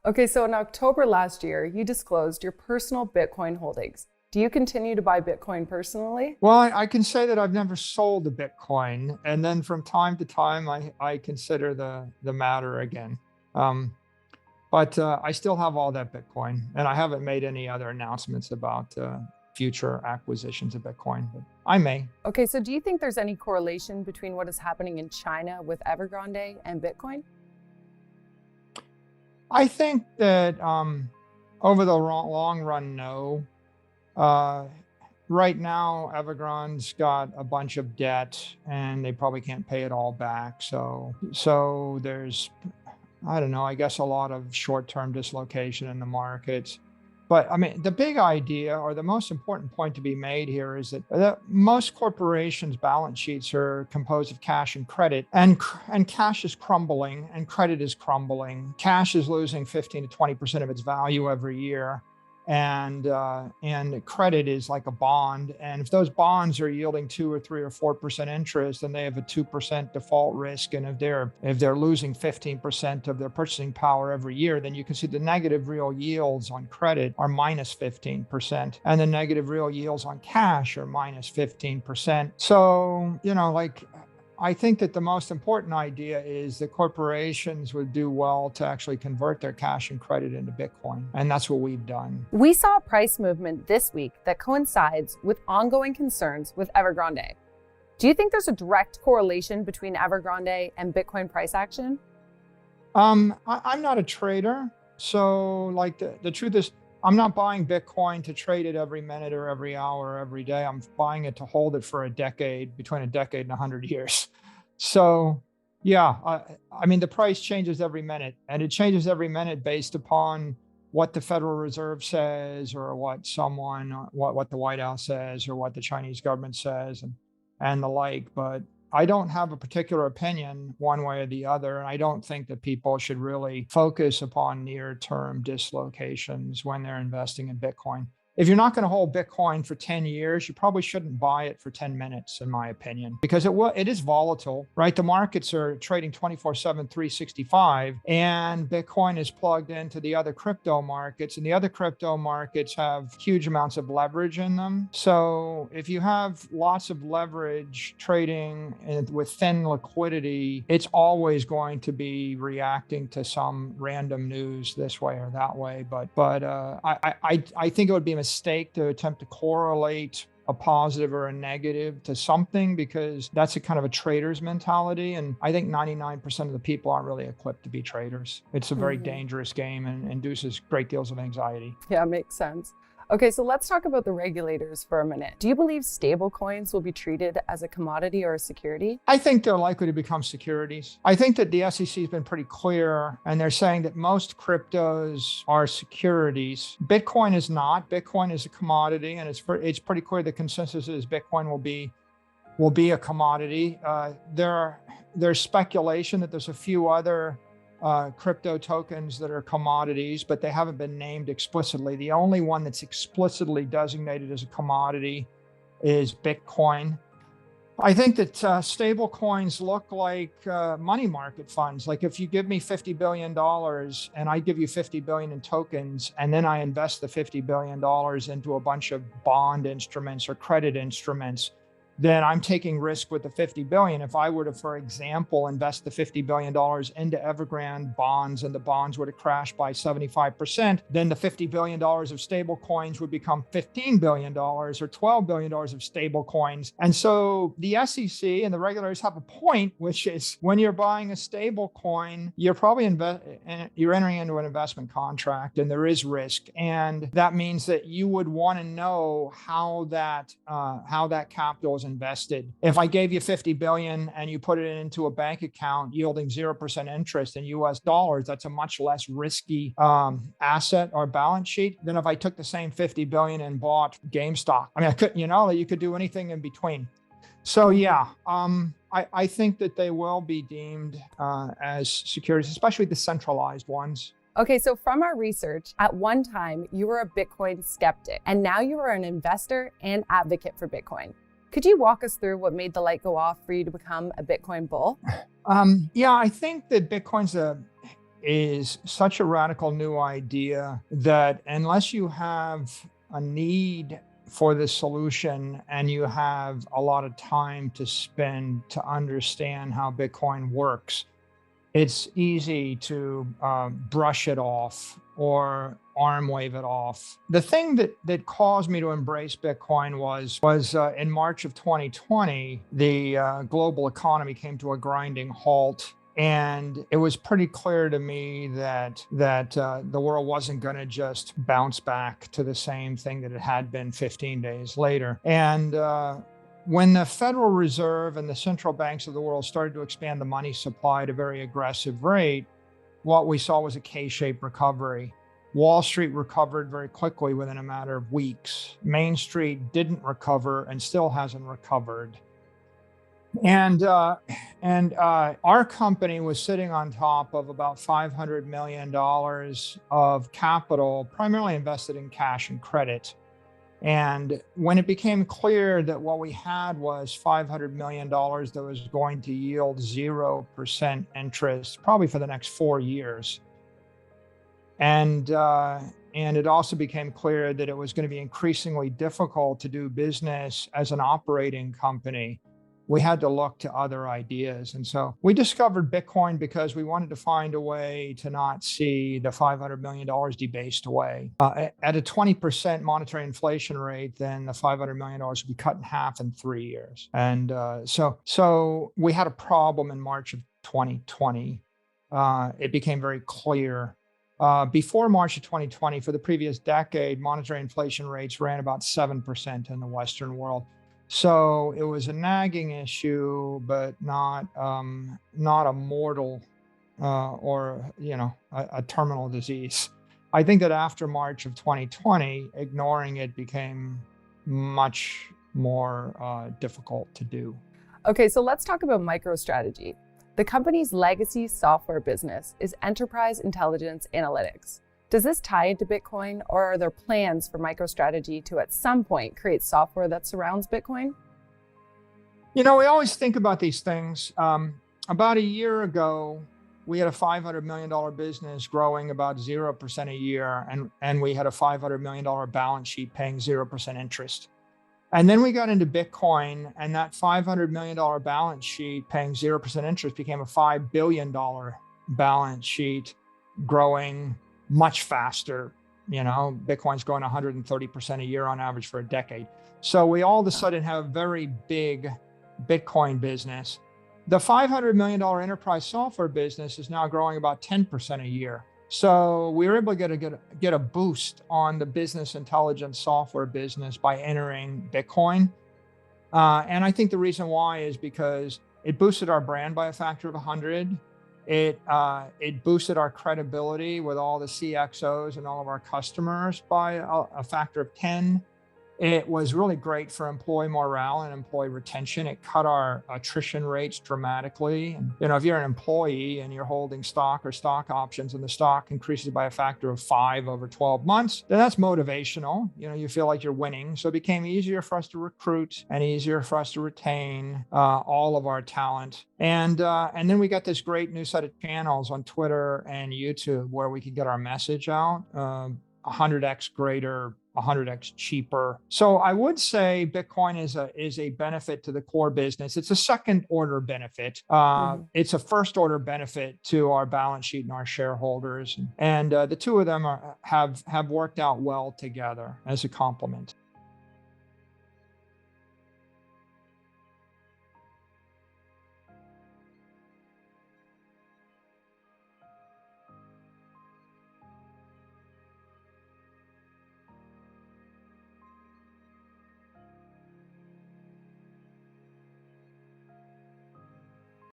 Okay, so in October last year, you disclosed your personal Bitcoin holdings. Do you continue to buy Bitcoin personally? Well, I can say that I've never sold a Bitcoin, and then from time to time, I consider the matter again. Um, but I still have all that Bitcoin, and I haven't made any other announcements about future acquisitions of Bitcoin, but I may. Okay, so do you think there's any correlation between what is happening in China with Evergrande and Bitcoin? I think that over the long run, no. Uh, right now, Evergrande's got a bunch of debt, and they probably can't pay it all back. So there's, I don't know, I guess a lot of short-term dislocation in the markets. But I mean, the big idea or the most important point to be made here is that most corporations' balance sheets are composed of cash and credit, and cash is crumbling and credit is crumbling. Cash is losing 15 to 20% of its value every year. And credit is like a bond. And if those bonds are yielding 2 or 3 or 4% interest, then they have a 2% default risk. And if they're losing 15% of their purchasing power every year, then you can see the negative real yields on credit are minus 15%, and the negative real yields on cash are minus 15%. So, I think that the most important idea is that corporations would do well to actually convert their cash and credit into Bitcoin. And that's what we've done. We saw a price movement this week that coincides with ongoing concerns with Evergrande. Do you think there's a direct correlation between Evergrande and Bitcoin price action? I'm not a trader. So the truth is, I'm not buying Bitcoin to trade it every minute or every hour or every day. I'm buying it to hold it for a decade, between a decade and 100 years. So yeah, I mean, the price changes every minute, and it changes every minute based upon what the Federal Reserve says, or what the White House says, or what the Chinese government says, and the like. But I don't have a particular opinion one way or the other. And I don't think that people should really focus upon near-term dislocations when they're investing in Bitcoin. If you're not going to hold Bitcoin for 10 years, you probably shouldn't buy it for 10 minutes, in my opinion, because it is volatile, right? The markets are trading 24/7, 365, and Bitcoin is plugged into the other crypto markets, and the other crypto markets have huge amounts of leverage in them. So if you have lots of leverage trading with thin liquidity, it's always going to be reacting to some random news this way or that way. But I think it would be a mistake to attempt to correlate a positive or a negative to something, because that's a kind of a trader's mentality. And I think 99% of the people aren't really equipped to be traders. It's a very dangerous game and induces great deals of anxiety. Yeah, makes sense. Okay, so let's talk about the regulators for a minute. Do you believe stablecoins will be treated as a commodity or a security? I think they're likely to become securities. I think that the SEC has been pretty clear, and they're saying that most cryptos are securities. Bitcoin is not. Bitcoin is a commodity, and it's pretty clear the consensus is Bitcoin will be a commodity. There's speculation that there's a few other crypto tokens that are commodities, but they haven't been named explicitly. The only one that's explicitly designated as a commodity is Bitcoin. I think that stable coins look like money market funds. Like if you give me $50 billion and I give you 50 billion in tokens, and then I invest the $50 billion into a bunch of bond instruments or credit instruments, then I'm taking risk with the 50 billion. If I were to, for example, invest the $50 billion into Evergrande bonds, and the bonds were to crash by 75%, then the $50 billion of stable coins would become $15 billion or $12 billion of stable coins. And so the SEC and the regulators have a point, which is when you're buying a stable coin, you're probably you're entering into an investment contract, and there is risk. And that means that you would want to know how that capital is invested. If I gave you 50 billion and you put it into a bank account yielding 0% interest in US dollars, that's a much less risky asset or balance sheet than if I took the same 50 billion and bought GameStop. I mean, you could do anything in between. So yeah, I think that they will be deemed as securities, especially the centralized ones. Okay, so from our research, at one time you were a Bitcoin skeptic, and now you are an investor and advocate for Bitcoin. Could you walk us through what made the light go off for you to become a Bitcoin bull? Yeah, I think that Bitcoin's is such a radical new idea that unless you have a need for the solution and you have a lot of time to spend to understand how Bitcoin works, it's easy to brush it off or arm wave it off. The thing that caused me to embrace Bitcoin was in March of 2020, the global economy came to a grinding halt. And it was pretty clear to me that the world wasn't going to just bounce back to the same thing that it had been 15 days later. And when the Federal Reserve and the central banks of the world started to expand the money supply at a very aggressive rate, what we saw was a K-shaped recovery. Wall Street recovered very quickly within a matter of weeks. Main Street didn't recover and still hasn't recovered. And our company was sitting on top of about $500 million of capital, primarily invested in cash and credit. And when it became clear that what we had was $500 million that was going to yield 0% interest, probably for the next 4 years, and it also became clear that it was going to be increasingly difficult to do business as an operating company, we had to look to other ideas. And so we discovered Bitcoin because we wanted to find a way to not see the $500 million debased away. At a 20% monetary inflation rate, then the $500 million would be cut in half in 3 years. And so we had a problem in March of 2020. It became very clear. Before March of 2020, for the previous decade, monetary inflation rates ran about 7% in the Western world. So it was a nagging issue, but not a mortal or a terminal disease. I think that after March of 2020, ignoring it became much more difficult to do. Okay, so let's talk about MicroStrategy. The company's legacy software business is enterprise intelligence analytics. Does this tie into Bitcoin, or are there plans for MicroStrategy to at some point create software that surrounds Bitcoin? We always think about these things. About a year ago, we had a $500 million business growing about 0% a year, and we had a $500 million balance sheet paying 0% interest. And then we got into Bitcoin, and that $500 million balance sheet paying 0% interest became a $5 billion balance sheet growing much faster. Bitcoin's growing 130% a year on average for a decade. So we all of a sudden have a very big Bitcoin business. The $500 million enterprise software business is now growing about 10% a year. So we were able to get a boost on the business intelligence software business by entering Bitcoin. And I think the reason why is because it boosted our brand by a factor of 100. It boosted our credibility with all the CXOs and all of our customers by a factor of 10. It was really great for employee morale and employee retention. It cut our attrition rates dramatically. And, if you're an employee and you're holding stock or stock options and the stock increases by a factor of 5 over 12 months, then that's motivational. You feel like you're winning. So it became easier for us to recruit and easier for us to retain all of our talent. And then we got this great new set of channels on Twitter and YouTube where we could get our message out 100x greater, 100x cheaper. So I would say Bitcoin is a benefit to the core business. It's a second order benefit. It's a first order benefit to our balance sheet and our shareholders. And the two of them have worked out well together as a complement.